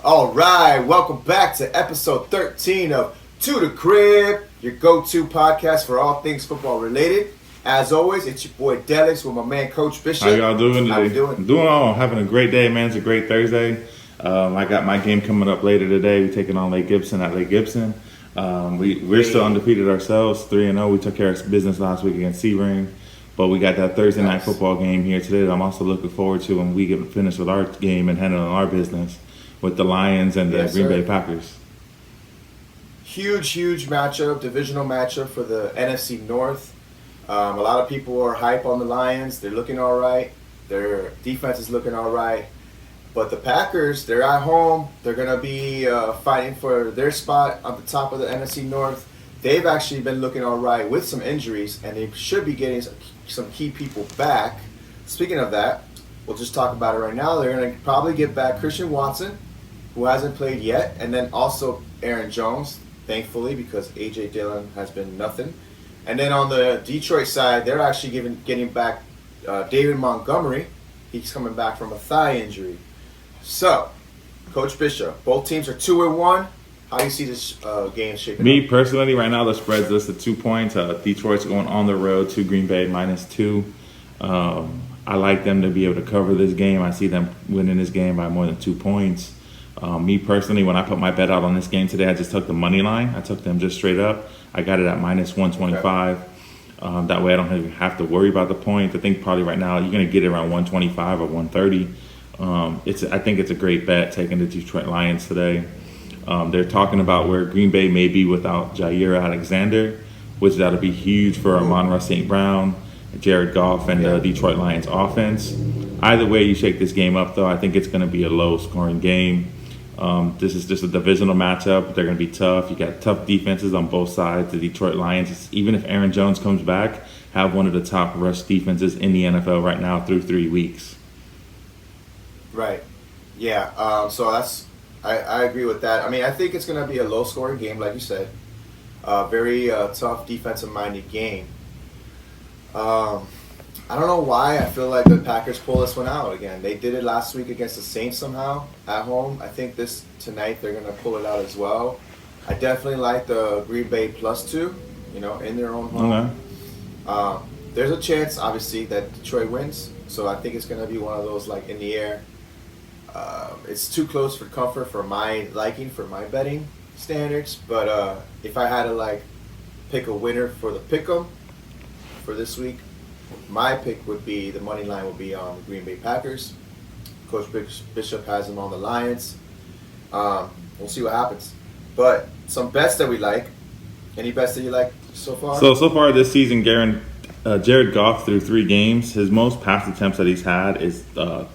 All right, welcome back to episode 13 of To the Crib, your go-to podcast for all things football related. As always, it's your boy Delix with my man Coach Bishop. How y'all doing today? How you doing? Doing all. Having a great day, man. It's a great Thursday. I got my game coming up later today. We're taking on Lake Gibson at Lake Gibson. We're still undefeated ourselves, 3-0. We took care of business last week against Sebring. But we got that Thursday night football game here today that I'm also looking forward to when we get finished with our game and handling our business with the Lions and the Green Bay Packers. Huge matchup, divisional matchup for the NFC North. A lot of people are hype on the Lions. They're looking all right. Their defense is looking all right. But the Packers, they're at home. They're going to be fighting for their spot on the top of the NFC North. They've actually been looking all right with some injuries, and they should be getting some key people back. Speaking of that, we'll just talk about it right now. They're going to probably get back Christian Watson, who hasn't played yet, and then also Aaron Jones, thankfully, because A.J. Dillon has been nothing. And then on the Detroit side, they're actually getting back David Montgomery. He's coming back from a thigh injury. So, Coach Bishop, both teams are 2-1. How do you see this game shaping up? Me personally, right now the spread's listed 2 points. Detroit's going on the road to Green Bay -2. I like them to be able to cover this game. I see them winning this game by more than 2 points. Me personally, when I put my bet out on this game today, I just took the money line. I took them just straight up. I got it at -125. Okay. That way I don't even have to worry about the points. I think probably right now you're going to get it around 125 or 130. I think it's a great bet taking the Detroit Lions today. They're talking about where Green Bay may be without Jair Alexander, which that'll be huge for Amon-Ra St. Brown, Jared Goff, and the Detroit Lions offense. Either way you shake this game up, though, I think it's going to be a low-scoring game. This is just a divisional matchup. They're going to be tough. You got tough defenses on both sides. The Detroit Lions, even if Aaron Jones comes back, have one of the top rush defenses in the NFL right now through 3 weeks. Right. Yeah. So I agree with that. I mean, I think it's going to be a low-scoring game, like you said. Very tough defensive-minded game. I don't know why I feel like the Packers pull this one out again. They did it last week against the Saints somehow at home. I think tonight they're going to pull it out as well. I definitely like the Green Bay +2, in their own home. Okay. There's a chance, obviously, that Detroit wins. So I think it's going to be one of those, like, in the air. It's too close for comfort for my liking, for my betting standards. But if I had to, pick a winner for the pick'em for this week, my pick would be, the money line would be on the Green Bay Packers. Coach Bishop has them on the Lions. We'll see what happens. But some bets that we like. Any bets that you like so far? So far this season, Jared Goff through 3 games, his most pass attempts that he's had is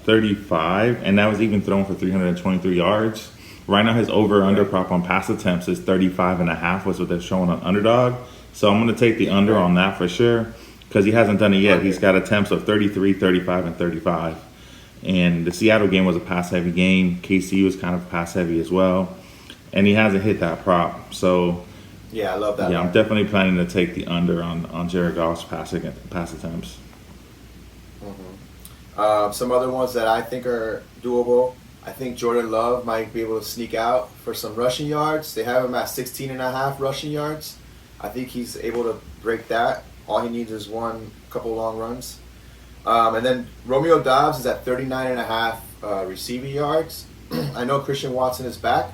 35, and that was even thrown for 323 yards. Right now, his over-under prop on pass attempts is 35.5, was what they're showing on Underdog. So I'm going to take the under on that for sure, because he hasn't done it yet. He's got attempts of 33, 35, and 35. And the Seattle game was a pass-heavy game. KC was kind of pass-heavy as well. And he hasn't hit that prop. So yeah, I love that. Yeah, I'm definitely planning to take the under on Jared Goff's pass attempts. Mm-hmm. Some other ones that I think are doable. I think Jordan Love might be able to sneak out for some rushing yards. They have him at 16.5 rushing yards. I think he's able to break that. All he needs is couple long runs. And then Romeo Doubs is at 39.5 receiving yards. I know Christian Watson is back,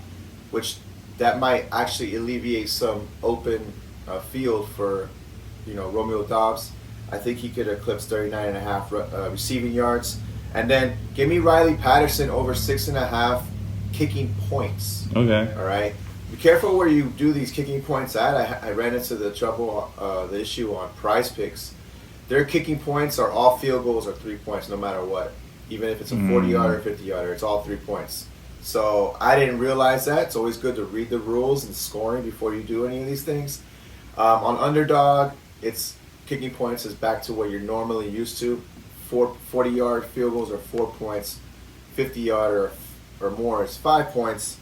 which that might actually alleviate some open field for, Romeo Doubs. I think he could eclipse 39.5 receiving yards. And then give me Riley Patterson over 6.5 kicking points. Okay. All right. Be careful where you do these kicking points at. I ran into the issue on Prize Picks. Their kicking points are all field goals or 3 points, no matter what. Even if it's a 40-yarder or 50-yarder, it's all 3 points. So I didn't realize that. It's always good to read the rules and scoring before you do any of these things. On Underdog, it's kicking points is back to what you're normally used to. 40-yard field goals are 4 points. 50-yard or more is 5 points.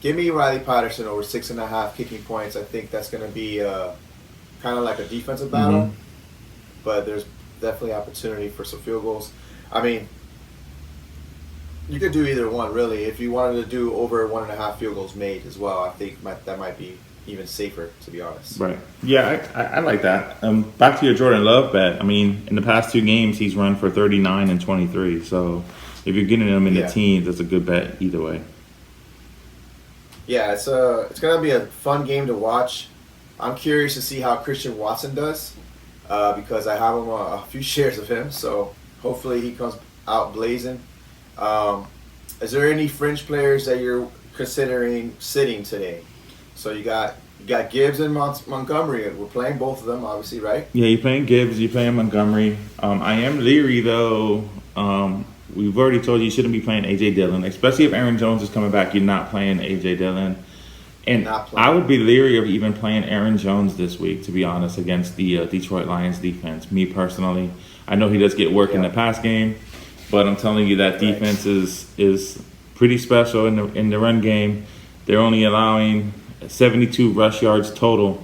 Give me Riley Patterson over 6.5 kicking points. I think that's going to be kind of like a defensive battle. Mm-hmm. But there's definitely opportunity for some field goals. I mean, You could do either one, really. If you wanted to do over 1.5 field goals made as well, I think that might be even safer, to be honest. Right. Yeah, I like that. Back to your Jordan Love bet. I mean, in the past 2 games, he's run for 39 and 23. So if you're getting him in the teens, that's a good bet either way. Yeah, it's gonna be a fun game to watch. I'm curious to see how Christian Watson does because I have a few shares of him. So hopefully he comes out blazing. Is there any fringe players that you're considering sitting today? So you got Gibbs and Montgomery. We're playing both of them, obviously, right? Yeah, you're playing Gibbs, you're playing Montgomery. I am leery, though. We've already told you shouldn't be playing A.J. Dillon, especially if Aaron Jones is coming back. You're not playing A.J. Dillon. And I would be leery of even playing Aaron Jones this week, to be honest, against the Detroit Lions defense. Me personally, I know he does get work in the pass game, but I'm telling you that defense is pretty special in the run game. They're only allowing 72 rush yards total,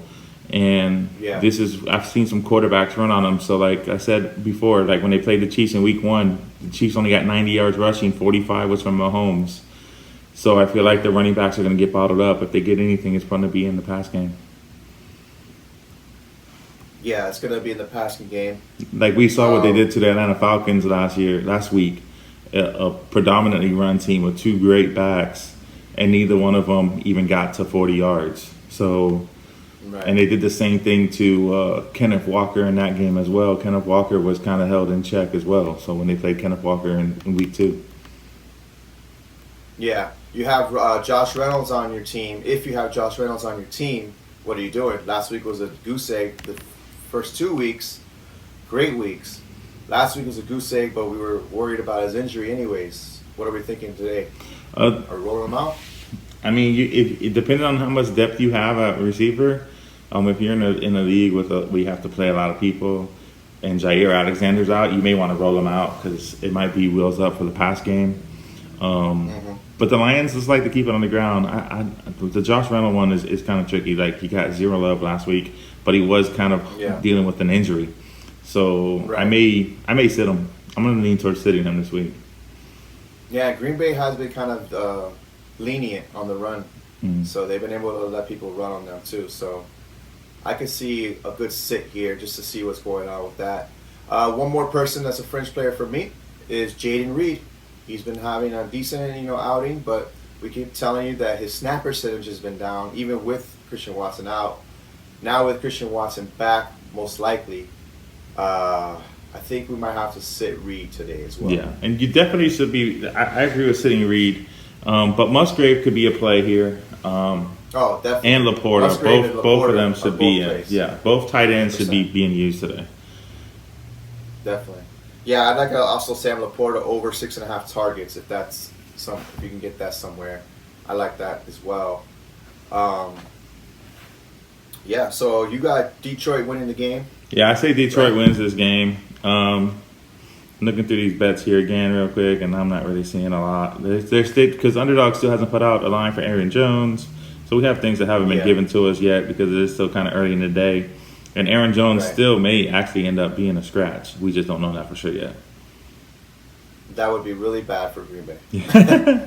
and I've seen some quarterbacks run on them. So like I said before, like when they played the Chiefs in week 1, the Chiefs only got 90 yards rushing, 45 was from Mahomes. So I feel like the running backs are going to get bottled up. If they get anything, it's going to be in the pass game. Yeah, it's going to be in the passing game. Like we saw what they did to the Atlanta Falcons last week, a predominantly run team with 2 great backs, and neither one of them even got to 40 yards. So, and they did the same thing to Kenneth Walker in that game as well. Kenneth Walker was kind of held in check as well. So when they played Kenneth Walker in week 2. Yeah, you have Josh Reynolds on your team. If you have Josh Reynolds on your team, what are you doing? Last week was a goose egg. The first 2 weeks, great weeks. Last week was a goose egg, but we were worried about his injury anyways. What are we thinking today? Are we rolling him out? I mean, if depending on how much depth you have at receiver, if you're in a league we have to play a lot of people, and Jair Alexander's out, you may want to roll him out because it might be wheels up for the pass game. But the Lions just like to keep it on the ground. The Josh Reynolds one is kind of tricky. Like he got 0 love last week, but he was kind of dealing with an injury. So I may sit him. I'm going to lean towards sitting him this week. Yeah, Green Bay has been kind of lenient on the run, so they've been able to let people run on them too. So I could see a good sit here just to see what's going on with that. One more person that's a fringe player for me is Jaden Reed. He's been having a decent, outing, but we keep telling you that his snap percentage has been down, even with Christian Watson out. Now with Christian Watson back, most likely, I think we might have to sit Reed today as well. Yeah, and you definitely should be. I agree with sitting Reed, but Musgrave could be a play here. Definitely. And Laporta, Musgrave both of them should be in. Both tight ends should be being used today. Definitely. Yeah, I'd like to also Sam Laporta over 6.5 targets if you can get that somewhere. I like that as well. So you got Detroit winning the game. Yeah, I say Detroit wins this game. Looking through these bets here again real quick, and I'm not really seeing a lot. There's because Underdog still hasn't put out a line for Aaron Jones, so we have things that haven't been given to us yet because it is still kind of early in the day. And Aaron Jones still may actually end up being a scratch. We just don't know that for sure yet. That would be really bad for Green Bay.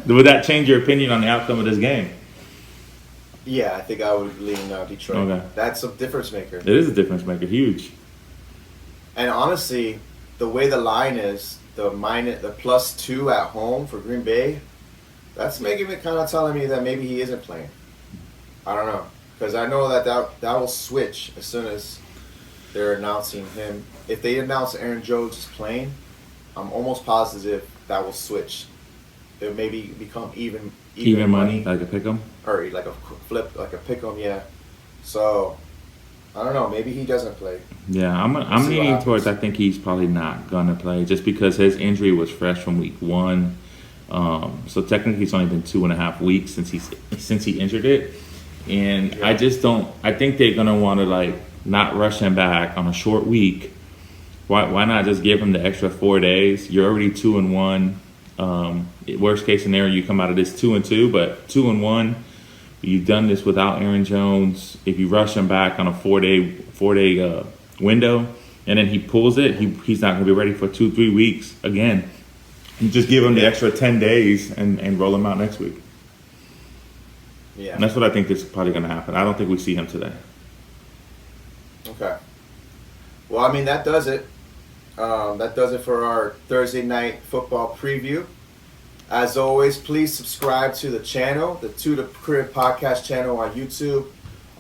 Would that change your opinion on the outcome of this game? Yeah, I think I would lean Detroit. Okay. That's a difference maker. It is a difference maker, huge. And honestly, the way the line is, the +2 at home for Green Bay, that's making me kind of telling me that maybe he isn't playing. I don't know. Because I know that will switch as soon as they're announcing him. If they announce Aaron Jones is playing, I'm almost positive that will switch. It maybe become even money, like a pick'em, or like a flip, like a pick'em. Yeah. So I don't know. Maybe he doesn't play. Yeah, I'm leaning towards. I think he's probably not gonna play just because his injury was fresh from week 1. So technically, it's only been 2.5 weeks since he injured it. And I just don't. I think they're gonna want to not rush him back on a short week. Why not just give him the extra 4 days? You're already 2-1. Worst case scenario, you come out of this 2-2, but 2-1. You've done this without Aaron Jones. If you rush him back on a 4-day window, and then he pulls it, he's not gonna be ready for 2-3 weeks again. You just give him the extra 10 days and roll him out next week. Yeah. And that's what I think is probably going to happen. I don't think we see him today. Okay. Well, I mean, that does it. That does it for our Thursday night football preview. As always, please subscribe to the channel, the To The Crib podcast channel on YouTube.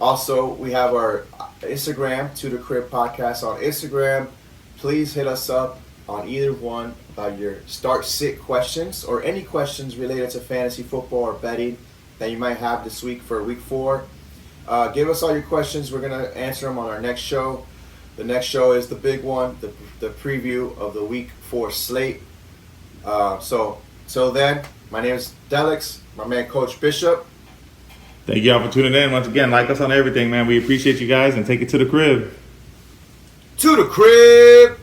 Also, we have our Instagram, To The Crib podcast on Instagram. Please hit us up on either one about your start-sit questions or any questions related to fantasy football or betting that you might have this week for week 4. Give us all your questions. We're going to answer them on our next show. The next show is the big one, the preview of the week 4 slate. So then, my name is Delix, my man Coach Bishop. Thank y'all for tuning in. Once again, like us on everything, man. We appreciate you guys and take it to the crib. To the crib!